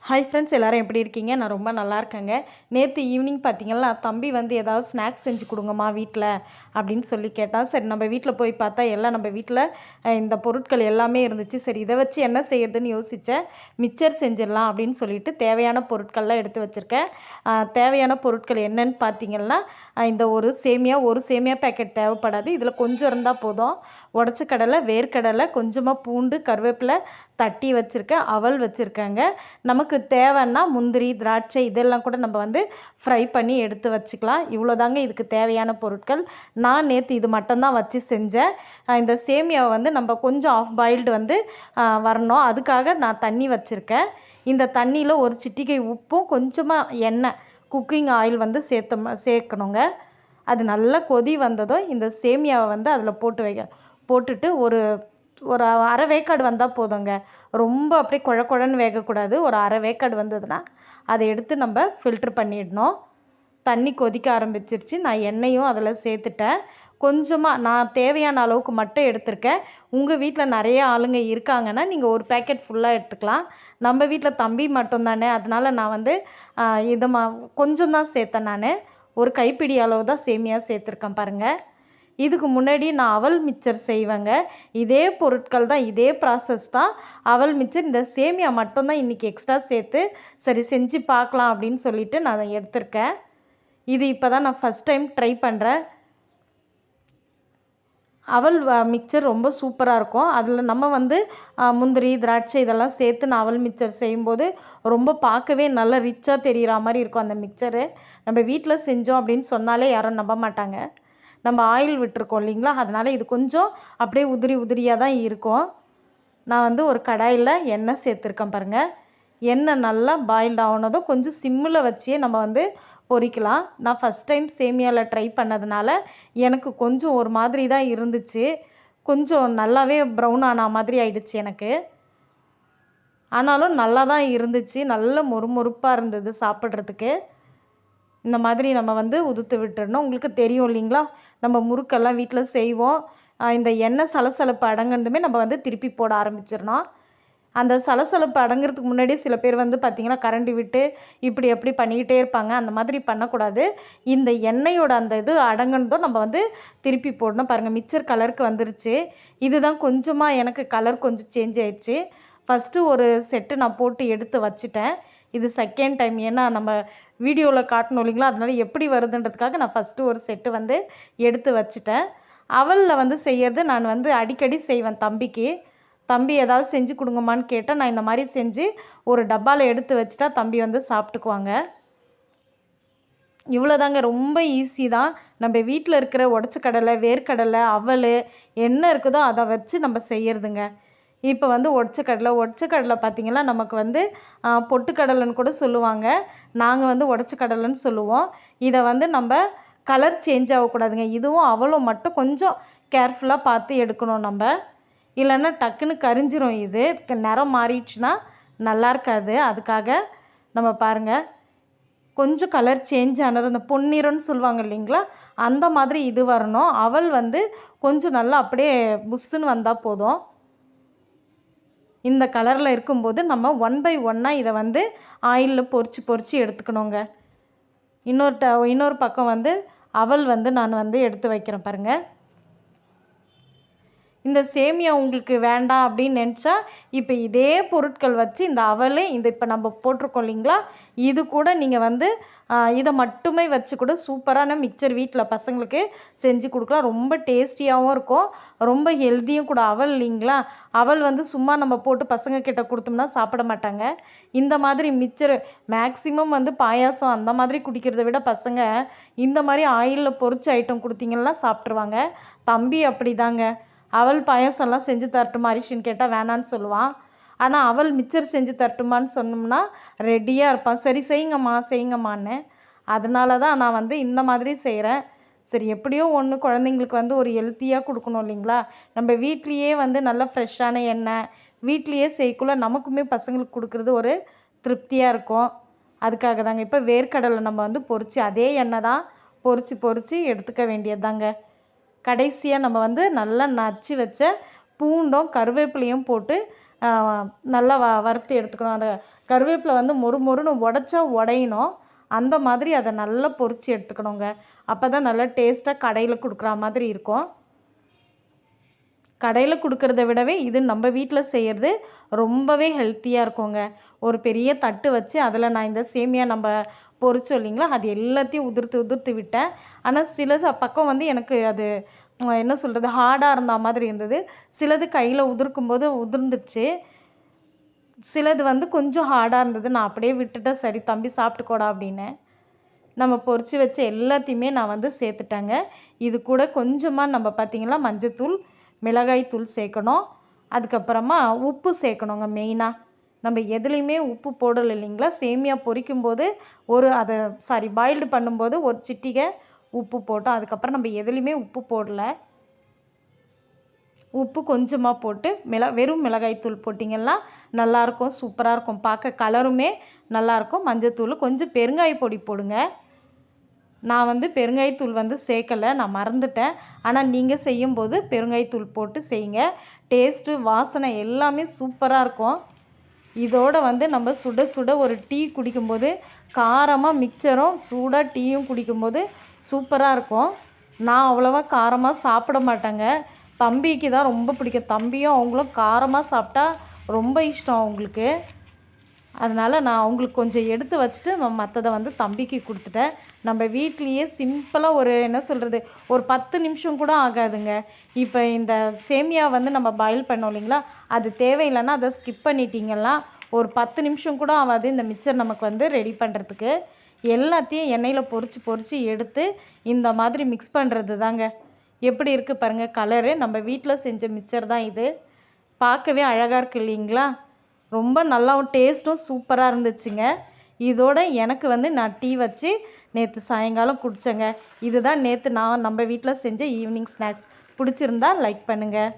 Hi friends, எல்லோரும் எப்படி இருக்கீங்க? நான் ரொம்ப நல்லா இருக்கேங்க. நேற்று ஈவினிங் பார்த்தீங்கன்னா, தம்பி வந்து ஏதாவது ஸ்நாக்ஸ் செஞ்சு கொடுங்கம்மா வீட்டில் அப்படின்னு சொல்லி கேட்டான். சரி, நம்ம வீட்டில் போய் பார்த்தா எல்லாம் நம்ம வீட்டில் இந்த பொருட்கள் எல்லாமே இருந்துச்சு. சரி, இதை வச்சு என்ன செய்யறதுன்னு யோசித்தேன். மிக்சர் செஞ்சிடலாம் அப்படின்னு சொல்லிட்டு தேவையான பொருட்கள்லாம் எடுத்து வச்சுருக்கேன். தேவையான பொருட்கள் என்னன்னு பார்த்தீங்கன்னா, இந்த ஒரு சேமியா பேக்கெட் தேவைப்படாது. இதில் கொஞ்சம் இருந்தால் போதும். உடச்ச கடலை, வேர்க்கடலை, கொஞ்சமாக பூண்டு, கருவேப்பிலை தட்டி வச்சுருக்கேன். அவல் வச்சுருக்கேங்க. நமக்கு தேவைன்னா முந்திரி, திராட்சை இதெல்லாம் கூட நம்ம வந்து ஃப்ரை பண்ணி எடுத்து வச்சுக்கலாம். இவ்வளோதாங்க இதுக்கு தேவையான பொருட்கள். நான் நேற்று இது மட்டும்தான் வச்சு செஞ்சேன். இந்த சேமியாவை வந்து நம்ம கொஞ்சம் ஆஃப் பாயில்டு வந்து வரணும். அதுக்காக நான் தண்ணி வச்சுருக்கேன். இந்த தண்ணியில் ஒரு சிட்டிகை உப்பும் கொஞ்சமாக எண்ணெய், குக்கிங் ஆயில் வந்து சேர்க்கணுங்க. அது நல்லா கொதி வந்ததும் இந்த சேமியாவை வந்து அதில் போட்டுட்டு ஒரு அரை வேக்காடு வந்தால் போதுங்க. ரொம்ப அப்படியே குழன்னு வேகக்கூடாது. ஒரு அரை வேக்காடு வந்ததுன்னா அதை எடுத்து நம்ம ஃபில்ட்ரு பண்ணிடணும். தண்ணி கொதிக்க ஆரம்பிச்சிருச்சு. நான் எண்ணெயும் அதில் சேர்த்துட்டேன். கொஞ்சமாக நான் தேவையான அளவுக்கு மட்டும் எடுத்திருக்கேன். உங்கள் வீட்டில் நிறைய ஆளுங்க இருக்காங்கன்னா நீங்கள் ஒரு பேக்கெட் ஃபுல்லாக எடுத்துக்கலாம். நம்ம வீட்டில் தம்பி மட்டும்தானே, அதனால் நான் வந்து கொஞ்சம் தான் சேர்த்தேன். நான் ஒரு கைப்பிடி அளவு தான் சேமியா சேர்த்துருக்கேன் பாருங்கள். இதுக்கு முன்னாடி நான் அவல் மிக்சர் செய்வேங்க. இதே பொருட்கள் தான், இதே ப்ராசஸ் தான். அவல் மிக்சர், இந்த சேமியா மட்டும்தான் இன்றைக்கி எக்ஸ்ட்ரா சேர்த்து சரி செஞ்சு பார்க்கலாம் அப்படின்னு சொல்லிவிட்டு நான் எடுத்திருக்கேன். இது இப்போ தான் நான் ஃபஸ்ட் டைம் ட்ரை பண்ணுறேன். அவல் மிக்சர் ரொம்ப சூப்பராக இருக்கும். அதில் நம்ம வந்து முந்திரி, திராட்சை இதெல்லாம் சேர்த்து நான் அவல் மிக்சர் செய்யும்போது ரொம்ப பார்க்கவே நல்லா ரிச்சாக தெரிகிற மாதிரி இருக்கும் அந்த மிக்சரு. நம்ம வீட்டில் செஞ்சோம் அப்படின்னு சொன்னாலே யாரும் நம்ப மாட்டாங்க. நம்ம ஆயில் விட்டுருக்கோம் இல்லைங்களா, அதனால் இது கொஞ்சம் அப்படியே உதிரியாக தான் இருக்கும். நான் வந்து ஒரு கடாயில் எண்ணெய் சேர்த்துருக்கேன் பாருங்கள். எண்ணெய் நல்லா பாயில்ட் ஆனதும் கொஞ்சம் சிம்மில் வச்சே நம்ம வந்து பொரிக்கலாம். நான் ஃபஸ்ட் டைம் சேமியாவில் ட்ரை பண்ணதுனால எனக்கு கொஞ்சம் ஒரு மாதிரி தான் இருந்துச்சு. கொஞ்சம் நல்லாவே ப்ரௌன் ஆன மாதிரி ஆயிடுச்சு எனக்கு. ஆனாலும் நல்லா தான் இருந்துச்சு. நல்ல மொறுமொறுப்பாக இருந்தது சாப்பிட்றதுக்கு. இந்த மாதிரி நம்ம வந்து உதுத்து விட்டுறணும். உங்களுக்கு தெரியும் இல்லைங்களா, நம்ம முறுக்கெல்லாம் வீட்டில் செய்வோம். இந்த எண்ணெய் சலசலப்பு அடங்குனதுமே நம்ம வந்து திருப்பி போட ஆரம்பிச்சிடணும். அந்த சலசலப்பு அடங்குறதுக்கு முன்னாடியே சில பேர் வந்து பார்த்திங்கன்னா கரண்டி விட்டு இப்படி எப்படி பண்ணிக்கிட்டே இருப்பாங்க. அந்த மாதிரி பண்ணக்கூடாது. இந்த எண்ணெயோட அந்த இது அடங்குனதும் நம்ம வந்து திருப்பி போடணும். பாருங்கள், மிக்சர் கலருக்கு வந்துருச்சு. இதுதான் கொஞ்சமாக எனக்கு கலர் கொஞ்சம் சேஞ்ச் ஆயிடுச்சு. ஃபஸ்ட்டு ஒரு செட்டு நான் போட்டு எடுத்து வச்சுட்டேன். இது செகண்ட் டைம். ஏன்னா நம்ம வீடியோவில் காட்டணும் இல்லைங்களா, அதனால் எப்படி வருதுன்றதுக்காக நான் ஃபஸ்ட்டு ஒரு செட்டு வந்து எடுத்து வச்சுட்டேன். அவலில் வந்து செய்கிறது நான் வந்து அடிக்கடி செய்வேன். தம்பி ஏதாவது செஞ்சு கொடுங்கம்மான்னு கேட்டால் நான் இந்த மாதிரி செஞ்சு ஒரு டப்பாவில் எடுத்து வச்சுட்டா தம்பி வந்து சாப்பிட்டுக்குவாங்க. இவ்வளோதாங்க, ரொம்ப ஈஸி தான். நம்ம வீட்டில் இருக்கிற உடச்ச கடலை, வேர்க்கடலை, அவல் என்ன இருக்குதோ அதை வச்சு நம்ம செய்கிறதுங்க. இப்போ வந்து உடச்ச கடலை பார்த்திங்கன்னா நமக்கு வந்து பொட்டுக்கடலைன்னு கூட சொல்லுவாங்க. நாங்கள் வந்து உடச்ச கடலைன்னு சொல்லுவோம். இதை வந்து நம்ம கலர் சேஞ்ச் ஆகக்கூடாதுங்க. இதுவும் அவலும் மட்டும் கொஞ்சம் கேர்ஃபுல்லாக பார்த்து எடுக்கணும் நம்ம. இல்லைன்னா டக்குன்னு கரிஞ்சிரும். இது நிறம் மாறிடுச்சுன்னா நல்லா இருக்காது. அதுக்காக நம்ம பாருங்கள், கொஞ்சம் கலர் சேஞ்ச் ஆனது, அந்த பொன்னிறம்னு சொல்லுவாங்க இல்லைங்களா, அந்த மாதிரி இது வரணும். அவல் வந்து கொஞ்சம் நல்லா அப்படியே புஷ்ஷுன்னு வந்தால் போதும். இந்த கலரில் இருக்கும்போது நம்ம 1 by 1 இதை வந்து ஆயிலில் பொரித்து எடுத்துக்கணுங்க. இன்னொரு பக்கம் வந்து அவல் வந்து நான் வந்து எடுத்து வைக்கிறேன் பாருங்கள். இந்த சேமியா உங்களுக்கு வேண்டாம் அப்படின்னு நினச்சா இப்போ இதே பொருட்கள் வச்சு இந்த அவல் இப்போ நம்ம போட்டிருக்கோம் இல்லைங்களா, இது கூட நீங்கள் வந்து இதை மட்டுமே வச்சு கூட சூப்பரான மிக்சர் வீட்டில் பசங்களுக்கு செஞ்சு கொடுக்கலாம். ரொம்ப டேஸ்டியாகவும் இருக்கும், ரொம்ப ஹெல்த்தியும் கூட. அவல் இல்லைங்களா, அவல் வந்து சும்மா நம்ம போட்டு பசங்கக்கிட்ட கொடுத்தோம்னா சாப்பிட மாட்டாங்க. இந்த மாதிரி மிக்சர் மேக்ஸிமம் வந்து பாயாசம் அந்த மாதிரி குடிக்கிறத விட பசங்க இந்த மாதிரி ஆயிலில் பொரிச்ச ஐட்டம் கொடுத்தீங்கன்னா சாப்பிட்ருவாங்க. தம்பி அப்படி தாங்க. அவல் பாயசம்லாம் செஞ்சு தரட்டுமா அரிஷின்னு கேட்டால் வேணான்னு சொல்லுவான். ஆனால் அவல் மிக்சர் செஞ்சு தரட்டுமான்னு சொன்னோம்னா ரெடியாக இருப்பான். சரி செய்யுங்கம்மான்னு. அதனால தான் நான் வந்து இந்த மாதிரி செய்கிறேன். சரி, எப்படியோ ஒன்று குழந்தைங்களுக்கு வந்து ஒரு ஹெல்த்தியாக கொடுக்கணும் இல்லைங்களா. நம்ம வீட்லேயே வந்து நல்ல ஃப்ரெஷ்ஷான எண்ணெய் வீட்லேயே செய்யக்குள்ள நமக்குமே பசங்களுக்கு கொடுக்குறது ஒரு திருப்தியாக இருக்கும். அதுக்காக தாங்க. இப்போ வேர்க்கடலை நம்ம வந்து பொரித்து அதே எண்ணெய் தான் பொரித்து எடுத்துக்க வேண்டியது தாங்க. கடைசியாக நம்ம வந்து நல்லா நச்சு வச்ச பூண்டும் கருவேப்பிலையும் போட்டு நல்லா வறுத்து எடுத்துக்கணும். அந்த கருவேப்பிலை வந்து மொறு மொறுன்னு உடச்சா உடையணும். அந்த மாதிரி அதை நல்லா பொரித்து எடுத்துக்கணுங்க. அப்போ தான் நல்லா டேஸ்ட்டாக கடையில் கொடுக்குற மாதிரி இருக்கும். கடையில் கொடுக்குறத விடவே இது நம்ம வீட்டில் செய்கிறது ரொம்பவே ஹெல்த்தியாக இருக்குங்க. ஒரு பெரிய தட்டு வச்சு அதில் நான் இந்த சேமியா நம்ம பொரிச்சோம் இல்லைங்களா, அது எல்லாத்தையும் உதிர்த்து விட்டேன். ஆனால் சில பக்கம் வந்து எனக்கு அது என்ன சொல்கிறது, ஹார்டாக இருந்த மாதிரி இருந்தது. சிலது கையில் உதிர்க்கும்போது உதிர்ந்துடுச்சு. சிலது வந்து கொஞ்சம் ஹார்டாக இருந்தது. நான் அப்படியே விட்டுட்டேன். சரி தம்பி சாப்பிட்டுக்கோடா அப்படின்னு. நம்ம பொரித்து வச்ச எல்லாத்தையுமே நான் வந்து சேர்த்துட்டேங்க. இது கூட கொஞ்சமாக நம்ம பார்த்திங்கன்னா மஞ்சத்தூள், மிளகாய் தூள் சேர்க்கணும். அதுக்கப்புறமா உப்பு சேர்க்கணுங்க. மெயினாக நம்ம எதுலேயுமே உப்பு போடலை இல்லைங்களா, சேமியா பொரிக்கும்போது பாயில்டு பண்ணும்போது ஒரு சிட்டிகை உப்பு போட்டோம். அதுக்கப்புறம் நம்ம எதுலேயுமே உப்பு போடலை. உப்பு கொஞ்சமாக போட்டு வெறும் மிளகாய்த்தூள் போட்டிங்கன்னா நல்லாயிருக்கும், சூப்பராக இருக்கும். பார்க்க கலருமே நல்லாயிருக்கும். மஞ்சத்தூள் கொஞ்சம் பெருங்காய பொடி போடுங்க. நான் வந்து பெருங்காயத்தூள் வந்து சேர்க்கலை, நான் மறந்துட்டேன். ஆனால் நீங்கள் செய்யும்போது பெருங்காயத்தூள் போட்டு செய்யுங்க. டேஸ்ட்டு, வாசனை எல்லாமே சூப்பராக இருக்கும். இதோடு வந்து நம்ம சுட சுட ஒரு டீ குடிக்கும்போது காரமாக மிக்சரும் சூடாக டீயும் குடிக்கும்போது சூப்பராக இருக்கும். நான் அவ்வளோவா காரமாக சாப்பிட மாட்டேங்க. தம்பிக்கு தான் ரொம்ப பிடிக்கும். தம்பியும் அவங்களும் காரமாக சாப்பிட்டா ரொம்ப இஷ்டம் அவங்களுக்கு. அதனால் நான் அவங்களுக்கு கொஞ்சம் எடுத்து வச்சுட்டு மற்றதை வந்து தம்பிக்கு கொடுத்துட்டேன். நம்ம வீட்லேயே சிம்பிளாக ஒரு 10 நிமிஷம் கூட ஆகாதுங்க. இப்போ இந்த சேமியா வந்து நம்ம பாயில் பண்ணோம் இல்லைங்களா, அது தேவையில்லைன்னா அதை ஸ்கிப் பண்ணிட்டீங்கன்னா ஒரு 10 நிமிஷம் கூட ஆகாது இந்த மிக்சர் நமக்கு வந்து ரெடி பண்ணுறதுக்கு. எல்லாத்தையும் எண்ணெயில் பொரித்து எடுத்து இந்த மாதிரி மிக்ஸ் பண்ணுறது தாங்க. எப்படி இருக்குது பாருங்கள் கலரு. நம்ம வீட்டில் செஞ்ச மிக்சர் தான் இது. பார்க்கவே அழகாக இருக்குது இல்லைங்களா. ரொம்ப நல்லாவும் டேஸ்ட்டும் சூப்பராக இருந்துச்சுங்க. இதோட எனக்கு வந்து நான் டீ வச்சு நேற்று சாயங்காலம் குடித்தேங்க. இதுதான் நேற்று நம்ம வீட்டில் செஞ்ச ஈவினிங் ஸ்நாக்ஸ். பிடிச்சிருந்தா லைக் பண்ணுங்கள்.